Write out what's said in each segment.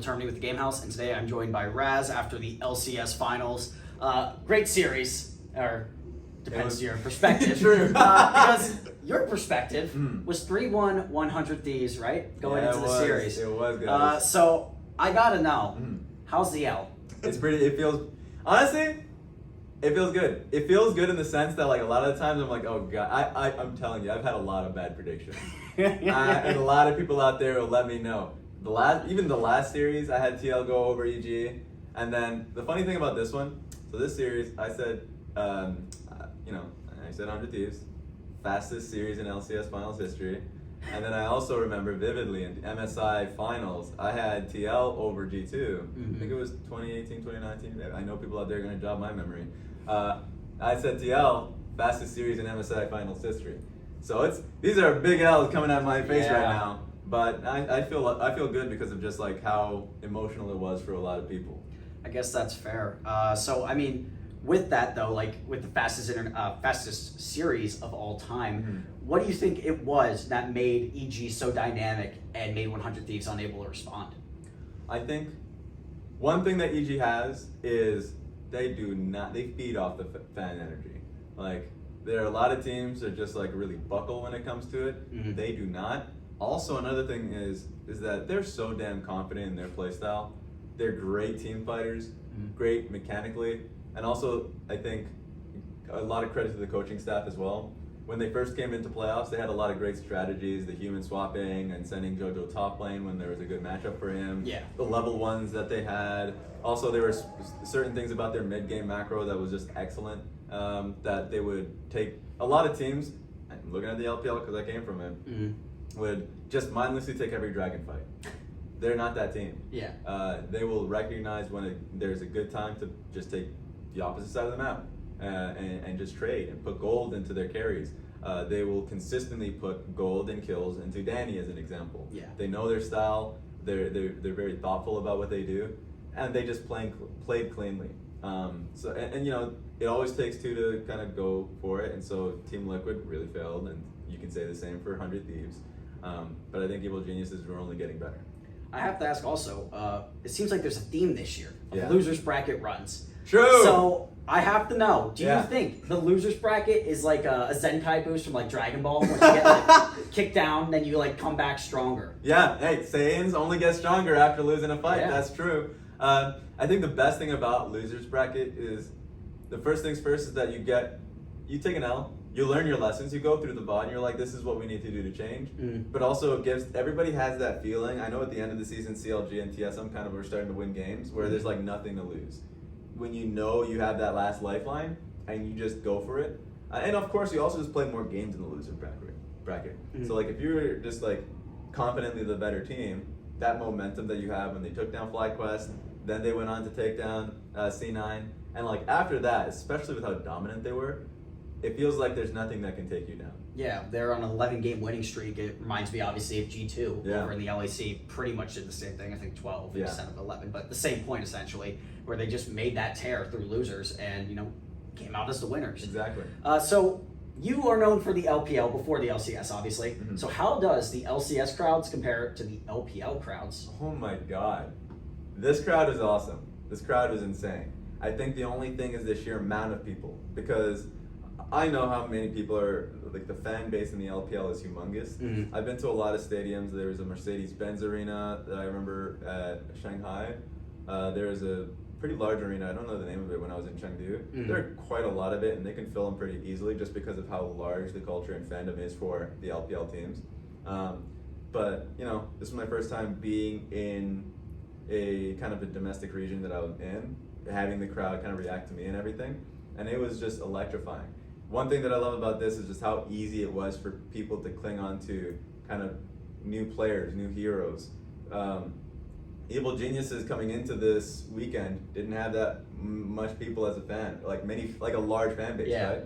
Termini with the Game House, and today I'm joined by Raz after the LCS finals. Great series, or depends on your perspective. True. Because your perspective was 3-1 100 Thieves, right? Going into the series. It was good. So I gotta know, how's the L? It feels, honestly, it feels good. It feels good in the sense that like a lot of the times I'm like, oh god, I'm telling you, I've had a lot of bad predictions. And a lot of people out there will let me know. Even the last series, I had TL go over EG, and then the funny thing about this one, so this series, I said, I said 100 Thieves, fastest series in LCS finals history, and then I also remember vividly in the MSI finals, I had TL over G2. I think it was 2018, 2019. I know people out there are going to jog my memory. I said TL, fastest series in MSI finals history. So these are big L's coming at my face right now. But I feel good because of just like how emotional it was for a lot of people. I guess that's fair. So I mean, with that though, like with the fastest series of all time, what do you think it was that made EG so dynamic and made 100 Thieves unable to respond? I think one thing that EG has is they feed off the fan energy. Like there are a lot of teams that just like really buckle when it comes to it. They do not. Also, another thing is that they're so damn confident in their playstyle. They're great team fighters, great mechanically, and also I think a lot of credit to the coaching staff as well. When they first came into playoffs, they had a lot of great strategies, the human swapping and sending JoJo top lane when there was a good matchup for him. Yeah. The level ones that they had. Also, there were certain things about their mid-game macro that was just excellent, that they would take. A lot of teams, I'm looking at the LPL because I came from it, would just mindlessly take every dragon fight. They're not that team. Yeah. They will recognize when there's a good time to just take the opposite side of the map and just trade and put gold into their carries. They will consistently put gold and kills into Danny as an example. Yeah. They know their style. They're very thoughtful about what they do, and they just played cleanly. So it always takes two to kind of go for it, and so Team Liquid really failed, and you can say the same for 100 Thieves. But I think Evil Geniuses are only getting better. I have to ask also, it seems like there's a theme this year of losers bracket runs. True. So I have to know, do you think the losers bracket is like a Zenkai boost from like Dragon Ball? Once you get like kicked down, then you like come back stronger. Yeah, hey, Saiyans only get stronger after losing a fight. Yeah. That's true. I think the best thing about losers bracket is the first things first is that you take an L, you learn your lessons, you go through the VOD, and you're like, this is what we need to do to change. But also it gives, everybody has that feeling. I know at the end of the season, CLG and TSM kind of were starting to win games where there's like nothing to lose. When you know you have that last lifeline and you just go for it. And of course you also just play more games in the loser bracket. So like if you're just like confidently the better team, that momentum that you have when they took down FlyQuest, then they went on to take down C9, and like after that, especially with how dominant they were, it feels like there's nothing that can take you down. Yeah, they're on an 11-game winning streak. It reminds me, obviously, of G2 over in the LAC. Pretty much did the same thing. I think 12 instead of 11, but the same point essentially, where they just made that tear through losers and came out as the winners. Exactly. So you are known for the LPL before the LCS, obviously. So how does the LCS crowds compare to the LPL crowds? Oh my God, this crowd is awesome. This crowd is insane. I think the only thing is the sheer amount of people, because I know how many people are, like the fan base in the LPL is humongous. I've been to a lot of stadiums. There's a Mercedes-Benz arena that I remember at Shanghai. There's a pretty large arena. I don't know the name of it when I was in Chengdu. There are quite a lot of it, and they can fill them pretty easily just because of how large the culture and fandom is for the LPL teams. But, this is my first time being in a kind of a domestic region that I was in, having the crowd kind of react to me and everything. And it was just electrifying. One thing that I love about this is just how easy it was for people to cling on to kind of new players, new heroes. Evil Geniuses coming into this weekend didn't have that much people as a fan, like a large fan base, right?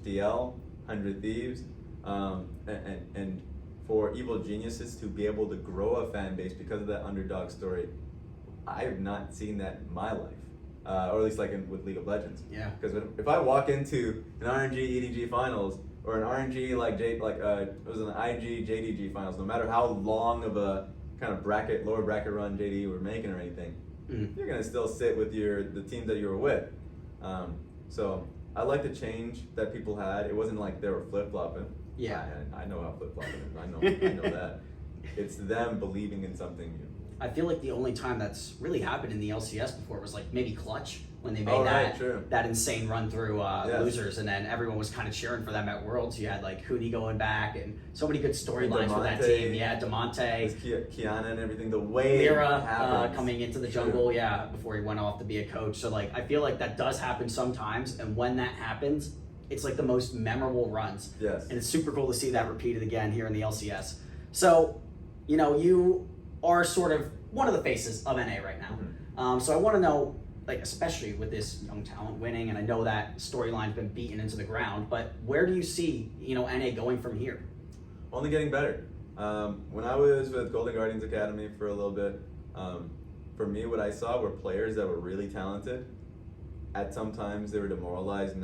DL, 100 Thieves, and for Evil Geniuses to be able to grow a fan base because of that underdog story, I have not seen that in my life. Or at least with League of Legends. Yeah. Because if I walk into an RNG EDG finals or an RNG it was an IG JDG finals, no matter how long of a kind of lower bracket run JD were making or anything, you're gonna still sit with the teams that you were with. So I like the change that people had. It wasn't like they were flip flopping. Yeah, I know how flip flopping is. I know that. It's them believing in something new. I feel like the only time that's really happened in the LCS before was like maybe Clutch when they made that insane run through losers, and then everyone was kind of cheering for them at Worlds. You had like Hootie going back, and so many good storylines for that team. Yeah, Demonte, Kiana, and everything. The way Lyra coming into the jungle, before he went off to be a coach. So like, I feel like that does happen sometimes, and when that happens, it's like the most memorable runs. Yes, and it's super cool to see that repeated again here in the LCS. So, you are sort of one of the faces of NA right now. So I want to know, like, especially with this young talent winning, and I know that storyline's been beaten into the ground, but where do you see, NA going from here? Only getting better. When I was with Golden Guardians Academy for a little bit, for me, what I saw were players that were really talented. At some times, they were demoralized,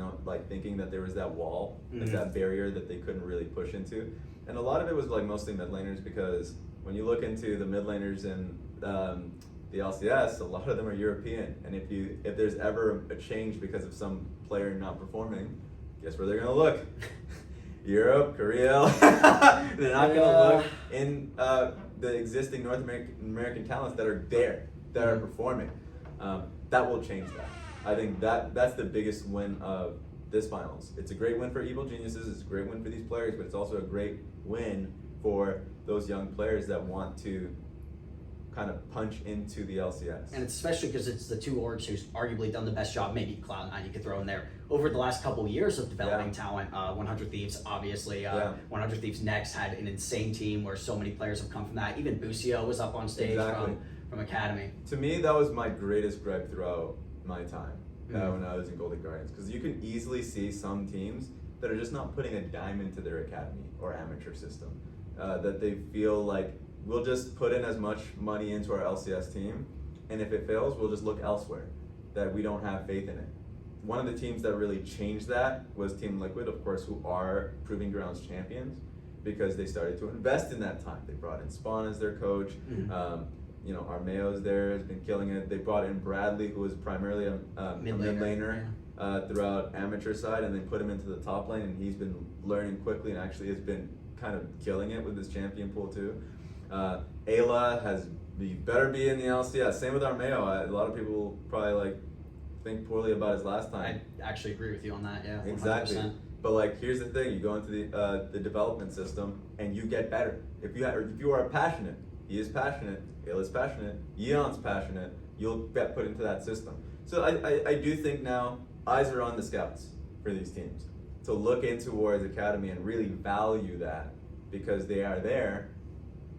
thinking that there was that wall, that barrier that they couldn't really push into. And a lot of it was like mostly mid laners, because when you look into the mid laners in the LCS, a lot of them are European. And if there's ever a change because of some player not performing, guess where they're gonna look? Europe, Korea. They're not gonna look in the existing North American talents that are there, that are performing. That will change that. I think that's the biggest win of this finals. It's a great win for Evil Geniuses, it's a great win for these players, but it's also a great win for those young players that want to kind of punch into the LCS. And it's especially because it's the two orgs who's arguably done the best job, maybe Cloud9 you could throw in there, over the last couple of years of developing talent. 100 Thieves, obviously. 100 Thieves Next had an insane team where so many players have come from that. Even Busio was up on stage from Academy. To me, that was my greatest gripe throughout my time when I was in Golden Guardians, because you can easily see some teams that are just not putting a dime into their academy or amateur system, that they feel like, we'll just put in as much money into our LCS team, and if it fails, we'll just look elsewhere, that we don't have faith in it. One of the teams that really changed that was Team Liquid, of course, who are Proving Grounds champions, because they started to invest in that time. They brought in Spawn as their coach. Armeo's there, has been killing it. They brought in Bradley, who was primarily a mid laner throughout amateur side, and they put him into the top lane, and he's been learning quickly and actually has been kind of killing it with his champion pool too. Ayla better be in the LCS. Same with Armeo. A lot of people probably think poorly about his last time. I actually agree with you on that. Yeah, 100%. Exactly. But here's the thing: you go into the development system and you get better. If you are passionate, he is passionate. Ayla's passionate. Yeon's passionate. You'll get put into that system. So I do think now eyes are on the scouts for these teams to look into Warriors Academy and really value that, because they are there.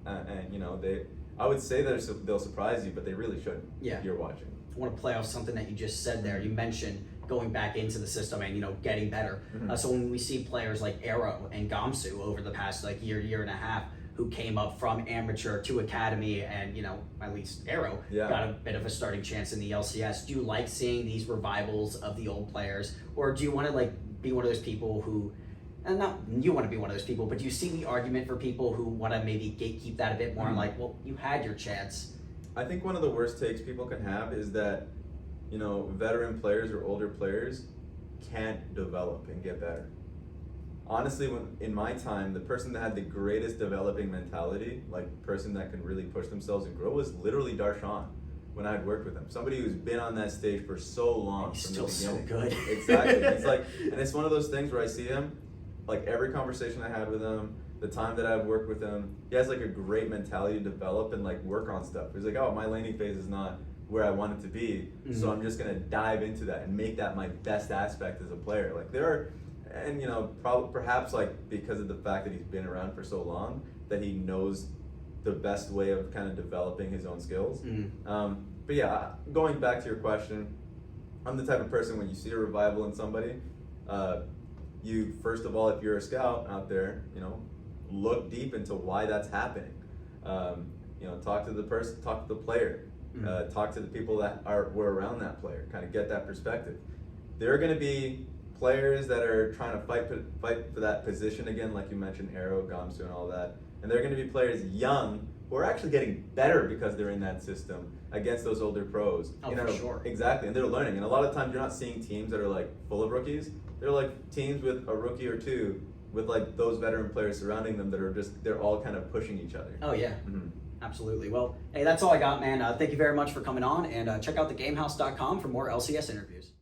I would say that they'll surprise you, but they really shouldn't. Yeah. If you're watching. I want to play off something that you just said there. You mentioned going back into the system and getting better. So when we see players like Arrow and Gamsu over the past year and a half, who came up from amateur to academy, and at least Arrow got a bit of a starting chance in the LCS. Do you like seeing these revivals of the old players, or do you want to be one of those people who? And not you want to be one of those people, but do you see the argument for people who want to maybe gatekeep that a bit more? Well, you had your chance. I think one of the worst takes people can have is that, veteran players or older players can't develop and get better. Honestly, in my time, the person that had the greatest developing mentality, person that can really push themselves and grow, was literally Darshan. When I'd worked with him, somebody who's been on that stage for so long. He's still so good. Exactly. He's and it's one of those things where I see him. Every conversation I had with him, the time that I've worked with him, he has a great mentality to develop and work on stuff. He's oh, my laning phase is not where I want it to be, so I'm just gonna dive into that and make that my best aspect as a player. There are, and perhaps because of the fact that he's been around for so long, that he knows the best way of kind of developing his own skills. But yeah, going back to your question, I'm the type of person, when you see a revival in somebody, you first of all, if you're a scout out there, look deep into why that's happening. Talk to the person, talk to the player, talk to the people that were around that player, kind of get that perspective. There are going to be players that are trying to fight for that position again, like you mentioned, Arrow, Gamsu, and all that. And there are going to be players young who are actually getting better because they're in that system against those older pros. Oh, for sure. Exactly, and they're learning. And a lot of times you're not seeing teams that are like full of rookies. They're like teams with a rookie or two, with like those veteran players surrounding them that are they're all kind of pushing each other. Oh yeah. Mm-hmm. Absolutely. Well, hey, that's all I got, man. Thank you very much for coming on, and check out thegamehouse.com for more LCS interviews.